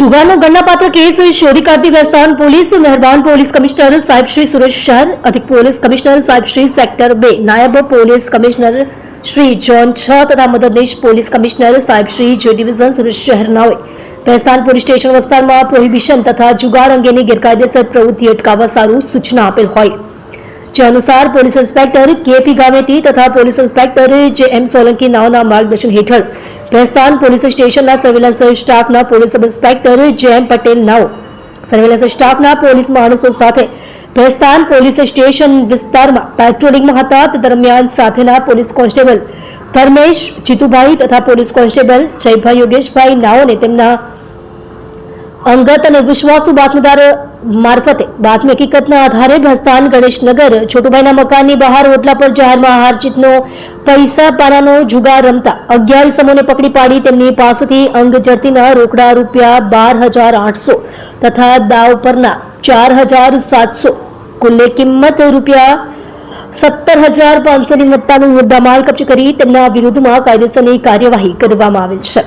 जुगारનો ગણનાપાત્ર case શોધી કાઢતી વેસ્તાન police મહેરબાન police commissioner સાહેબ શ્રી સુરત શહેર અધિક પોલીસ કમિશનર સાહેબ શ્રી સેક્ટર 2 નાયબ પોલીસ કમિશનર શ્રી ઝોન 6 તથા મદદનીશ પોલીસ કમિશનર સાહેબ શ્રી જે ડિવિઝન સુરત શહેરનાઓએ વેસ્તાન પોલીસ સ્ટેશન વિસ્તારમાં પ્રોહિબિશન તથા જુગાર અંગેની ગેરકાયદેસર પ્રવૃત્તિ અટકાવવા સારું સૂચના આપેલ હોય જે અનુસાર પોલીસ ઇન્સ્પેક્ટર કેપી ગામેતી તથા પોલીસ ઇન્સ્પેક્ટર જે એમ સોલંકી નાઓના માર્ગદર્શન હેઠળ વેસ્તાન પોલીસ સ્ટેશનના સર્વેલન્સ સ્ટાફના પોલીસ સબ ઇન્સ્પેક્ટર જે એમ પટેલ નાઓ સર્વેલન્સ સ્ટાફના પોલીસ માણસો સાથે વેસ્તાન પોલીસ સ્ટેશન વિસ્તારમાં પેટ્રોલિંગમાં હતા તે દરમિયાન સાથેના પોલીસ કોન્સ્ટેબલ ધર્મેશ જીતુભાઈ તથા પોલીસ કોન્સ્ટેબલ જયભાઈ યોગેશભાઈ નાઓને તેમના અંગત અને વિશ્વાસુ બાતમીદાર મારફતે બાતમી હકીકતના આધારે ભસ્તાન ગણેશનગર છોટુભાઈના મકાનની બહાર ઓટલા પર જાહેરમાં હારજીતનો પૈસા પાનાનો જુગાર રમતા 11 ઇસમોને પકડી પાડી તેમની પાસેથી અંગ જડતીના રોકડા રૂપિયા 12,800 તથા દાવ પરના 4,700 કુલ્લે કિંમત રૂપિયા 17,500ની મત્તાનો મુદ્દામાલ કબજે કરી તેમના વિરુદ્ધમાં કાયદેસરની કાર્યવાહી કરવામાં આવેલ છે।